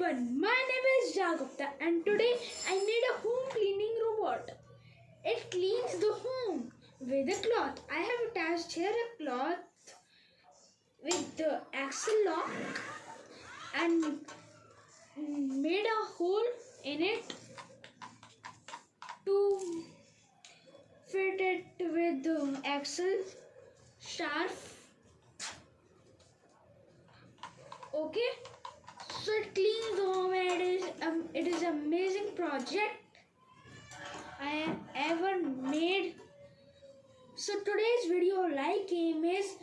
everyone, my name is Jagupta and today I made a home cleaning robot. It cleans the home with a cloth. I have attached here a cloth with the axle lock and made a hole in it to fit it with the axle shaft. Okay, so it cleans the home and it is amazing project I have ever made. So today's video like aim is